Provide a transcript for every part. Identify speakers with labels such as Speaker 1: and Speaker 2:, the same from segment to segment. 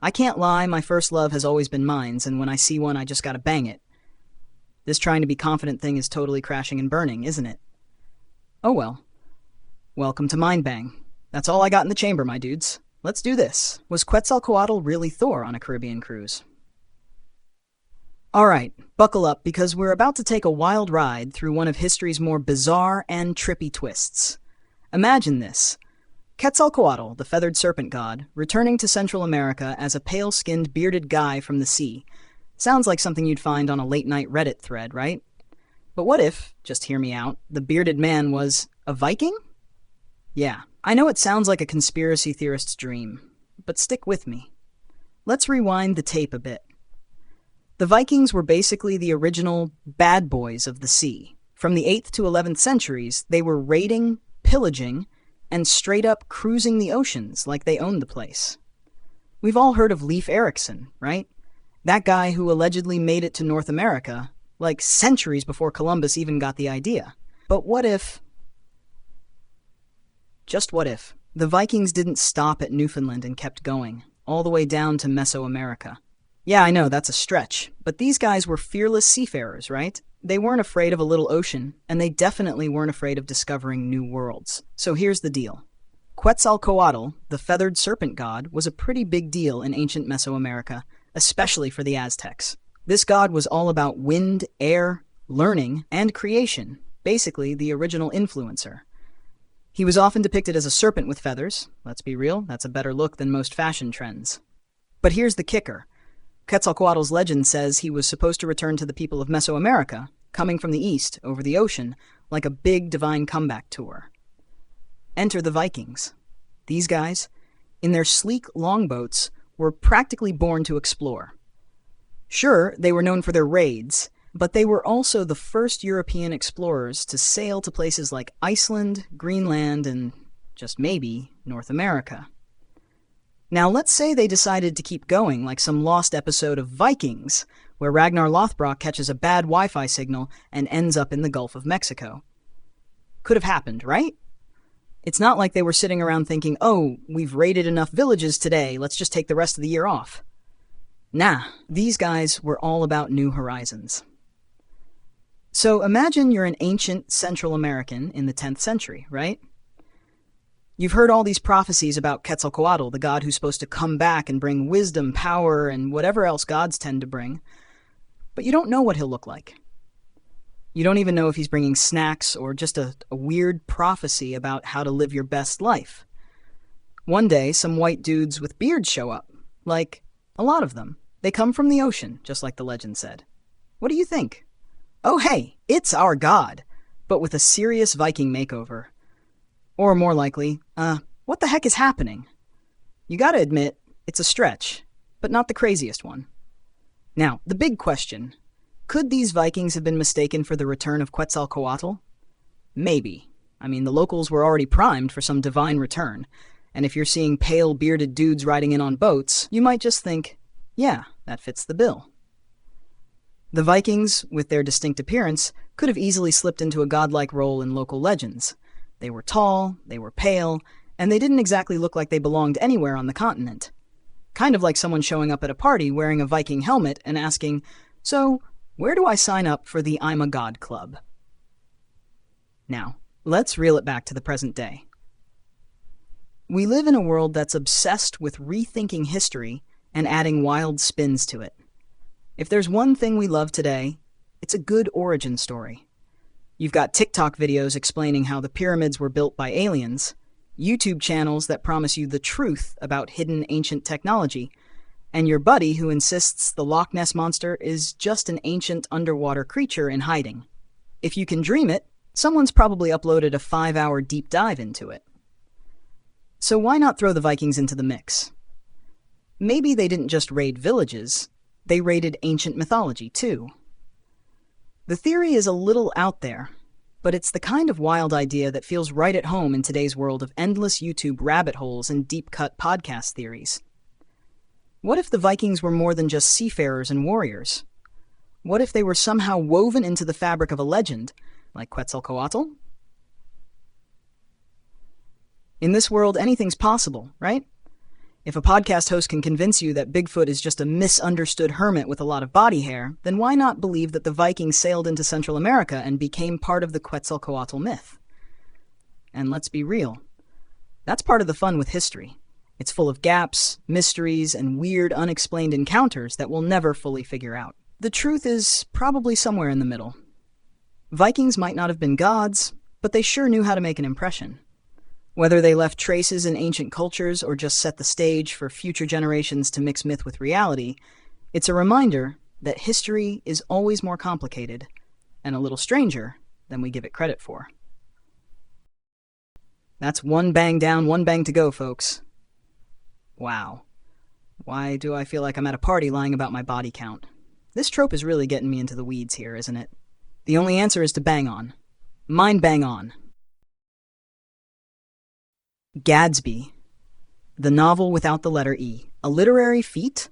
Speaker 1: I can't lie, my first love has always been mines, and when I see one, I just gotta bang it. This trying to be confident thing is totally crashing and burning, isn't it? Oh well. Welcome to Mind Bang. That's all I got in the chamber, my dudes. Let's do this. Was Quetzalcoatl really Thor on a Caribbean cruise? Alright, buckle up because we're about to take a wild ride through one of history's more bizarre and trippy twists. Imagine this. Quetzalcoatl, the feathered serpent god, returning to Central America as a pale-skinned, bearded guy from the sea. Sounds like something you'd find on a late-night Reddit thread, right? But what if, just hear me out, the bearded man was a Viking? Yeah, I know it sounds like a conspiracy theorist's dream, but stick with me. Let's rewind the tape a bit. The Vikings were basically the original bad boys of the sea. From the 8th to 11th centuries, they were raiding, pillaging, and straight up cruising the oceans like they owned the place. We've all heard of Leif Erikson, right? That guy who allegedly made it to North America, like centuries before Columbus even got the idea. But what if... Just what if the Vikings didn't stop at Newfoundland and kept going, all the way down to Mesoamerica? Yeah, I know, that's a stretch, but these guys were fearless seafarers, right? They weren't afraid of a little ocean, and they definitely weren't afraid of discovering new worlds. So here's the deal. Quetzalcoatl, the feathered serpent god, was a pretty big deal in ancient Mesoamerica, especially for the Aztecs. This god was all about wind, air, learning, and creation, basically the original influencer. He was often depicted as a serpent with feathers. Let's be real, that's a better look than most fashion trends. But here's the kicker. Quetzalcoatl's legend says he was supposed to return to the people of Mesoamerica, coming from the east, over the ocean, like a big divine comeback tour. Enter the Vikings. These guys, in their sleek longboats, were practically born to explore. Sure, they were known for their raids, but they were also the first European explorers to sail to places like Iceland, Greenland, and, just maybe, North America. Now, let's say they decided to keep going like some lost episode of Vikings, where Ragnar Lothbrok catches a bad Wi-Fi signal and ends up in the Gulf of Mexico. Could have happened, right? It's not like they were sitting around thinking, oh, we've raided enough villages today, let's just take the rest of the year off. Nah, these guys were all about new horizons. So imagine you're an ancient Central American in the 10th century, right? You've heard all these prophecies about Quetzalcoatl, the god who's supposed to come back and bring wisdom, power, and whatever else gods tend to bring. But you don't know what he'll look like. You don't even know if he's bringing snacks or just a weird prophecy about how to live your best life. One day, some white dudes with beards show up. Like, a lot of them. They come from the ocean, just like the legend said. What do you think? Oh hey, it's our god, but with a serious Viking makeover. Or more likely, what the heck is happening? You gotta admit, it's a stretch, but not the craziest one. Now, the big question. Could these Vikings have been mistaken for the return of Quetzalcoatl? Maybe. I mean, the locals were already primed for some divine return, and if you're seeing pale, bearded dudes riding in on boats, you might just think, yeah, that fits the bill. The Vikings, with their distinct appearance, could have easily slipped into a godlike role in local legends. They were tall, they were pale, and they didn't exactly look like they belonged anywhere on the continent. Kind of like someone showing up at a party wearing a Viking helmet and asking, so, where do I sign up for the I'm a God Club? Now, let's reel it back to the present day. We live in a world that's obsessed with rethinking history and adding wild spins to it. If there's one thing we love today, it's a good origin story. You've got TikTok videos explaining how the pyramids were built by aliens, YouTube channels that promise you the truth about hidden ancient technology, and your buddy who insists the Loch Ness Monster is just an ancient underwater creature in hiding. If you can dream it, someone's probably uploaded a 5-hour deep dive into it. So why not throw the Vikings into the mix? Maybe they didn't just raid villages, they raided ancient mythology too. The theory is a little out there, but it's the kind of wild idea that feels right at home in today's world of endless YouTube rabbit holes and deep-cut podcast theories. What if the Vikings were more than just seafarers and warriors? What if they were somehow woven into the fabric of a legend, like Quetzalcoatl? In this world, anything's possible, right? If a podcast host can convince you that Bigfoot is just a misunderstood hermit with a lot of body hair, then why not believe that the Vikings sailed into Central America and became part of the Quetzalcoatl myth? And let's be real, that's part of the fun with history. It's full of gaps, mysteries, and weird, unexplained encounters that we'll never fully figure out. The truth is probably somewhere in the middle. Vikings might not have been gods, but they sure knew how to make an impression. Whether they left traces in ancient cultures or just set the stage for future generations to mix myth with reality, it's a reminder that history is always more complicated and a little stranger than we give it credit for. That's one bang down, one bang to go, folks. Wow. Why do I feel like I'm at a party lying about my body count? This trope is really getting me into the weeds here, isn't it? The only answer is to bang on. Mind bang on. Gadsby, the novel without the letter E, a literary feat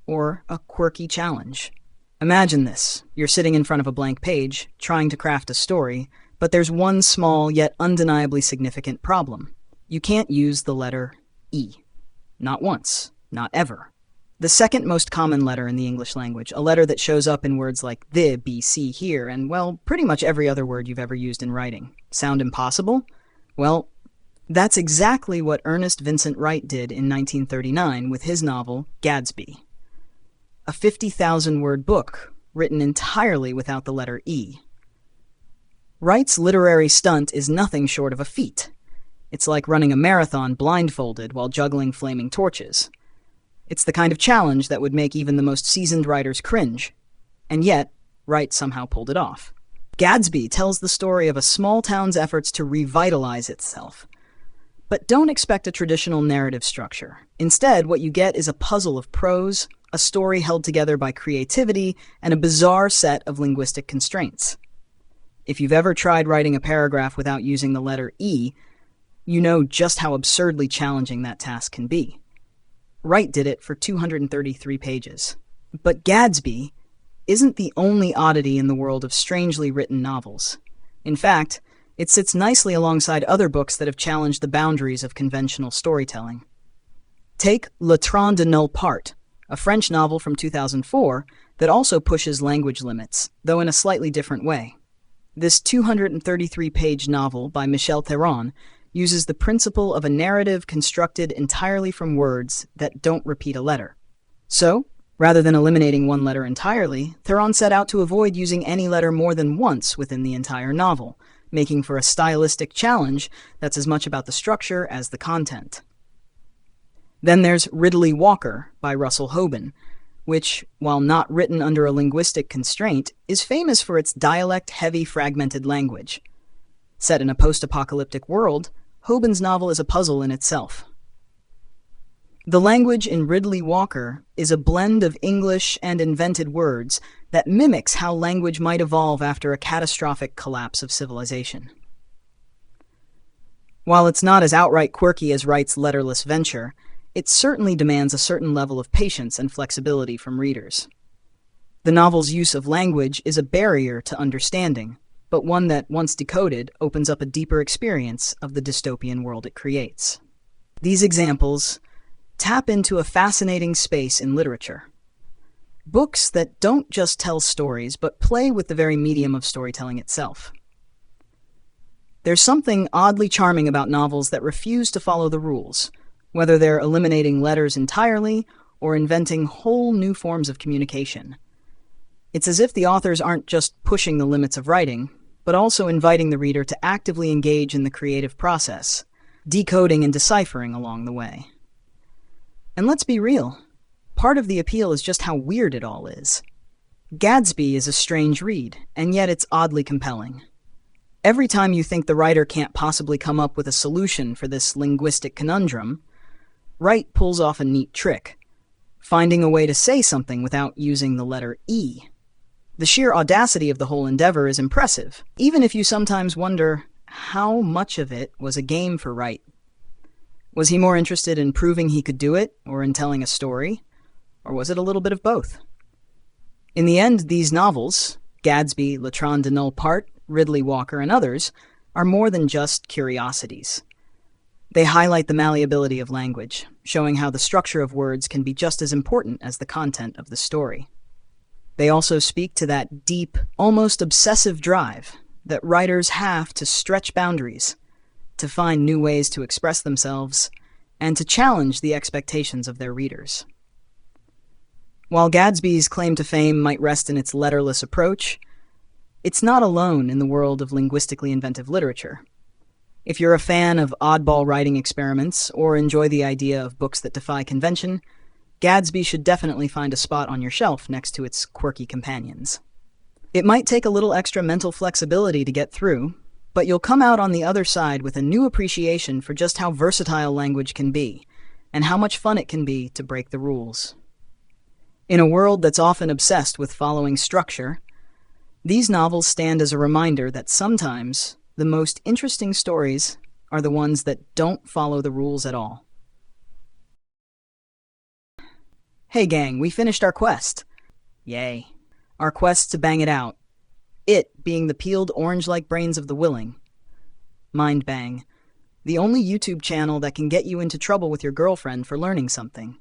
Speaker 1: or a quirky challenge? Imagine this. You're sitting in front of a blank page, trying to craft a story, but there's one small yet undeniably significant problem. You can't use the letter E. Not once. Not ever. The second most common letter in the English language, a letter that shows up in words like the, be, see, here, and, well, pretty much every other word you've ever used in writing. Sound impossible? Well, that's exactly what Ernest Vincent Wright did in 1939 with his novel, Gadsby. A 50,000-word book written entirely without the letter E. Wright's literary stunt is nothing short of a feat. It's like running a marathon blindfolded while juggling flaming torches. It's the kind of challenge that would make even the most seasoned writers cringe. And yet, Wright somehow pulled it off. Gadsby tells the story of a small town's efforts to revitalize itself. But don't expect a traditional narrative structure. Instead, what you get is a puzzle of prose, a story held together by creativity, and a bizarre set of linguistic constraints. If you've ever tried writing a paragraph without using the letter E, you know just how absurdly challenging that task can be. Wright did it for 233 pages. But Gadsby isn't the only oddity in the world of strangely written novels. In fact, it sits nicely alongside other books that have challenged the boundaries of conventional storytelling. Take Le Train de Nulle Part, a French novel from 2004 that also pushes language limits, though in a slightly different way. This 233-page novel by Michel Theron uses the principle of a narrative constructed entirely from words that don't repeat a letter. So, rather than eliminating one letter entirely, Theron set out to avoid using any letter more than once within the entire novel, making for a stylistic challenge that's as much about the structure as the content. Then there's Ridley Walker by Russell Hoban, which, while not written under a linguistic constraint, is famous for its dialect-heavy fragmented language. Set in a post-apocalyptic world, Hoban's novel is a puzzle in itself. The language in Ridley Walker is a blend of English and invented words that mimics how language might evolve after a catastrophic collapse of civilization. While it's not as outright quirky as Wright's letterless venture, it certainly demands a certain level of patience and flexibility from readers. The novel's use of language is a barrier to understanding, but one that, once decoded, opens up a deeper experience of the dystopian world it creates. These examples tap into a fascinating space in literature. Books that don't just tell stories, but play with the very medium of storytelling itself. There's something oddly charming about novels that refuse to follow the rules, whether they're eliminating letters entirely or inventing whole new forms of communication. It's as if the authors aren't just pushing the limits of writing, but also inviting the reader to actively engage in the creative process, decoding and deciphering along the way. And let's be real, part of the appeal is just how weird it all is. Gadsby is a strange read, and yet it's oddly compelling. Every time you think the writer can't possibly come up with a solution for this linguistic conundrum, Wright pulls off a neat trick, finding a way to say something without using the letter E. The sheer audacity of the whole endeavor is impressive, even if you sometimes wonder how much of it was a game for Wright. Was he more interested in proving he could do it, or in telling a story? Or was it a little bit of both? In the end, these novels, Gadsby, Le Train de Nulle Part, Ridley Walker, and others, are more than just curiosities. They highlight the malleability of language, showing how the structure of words can be just as important as the content of the story. They also speak to that deep, almost obsessive drive that writers have to stretch boundaries, to find new ways to express themselves, and to challenge the expectations of their readers. While Gadsby's claim to fame might rest in its letterless approach, it's not alone in the world of linguistically inventive literature. If you're a fan of oddball writing experiments or enjoy the idea of books that defy convention, Gadsby should definitely find a spot on your shelf next to its quirky companions. It might take a little extra mental flexibility to get through, but you'll come out on the other side with a new appreciation for just how versatile language can be, and how much fun it can be to break the rules. In a world that's often obsessed with following structure, these novels stand as a reminder that sometimes the most interesting stories are the ones that don't follow the rules at all. Hey gang, we finished our quest. Yay. Our quest to bang it out. It being the peeled orange-like brains of the willing. Mind Bang, the only YouTube channel that can get you into trouble with your girlfriend for learning something.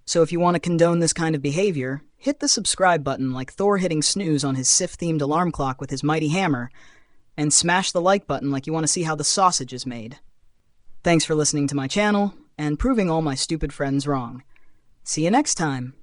Speaker 1: So if you want to condone this kind of behavior, hit the subscribe button like Thor hitting snooze on his Sith-themed alarm clock with his mighty hammer, and smash the like button like you want to see how the sausage is made. Thanks for listening to my channel, and proving all my stupid friends wrong. See you next time.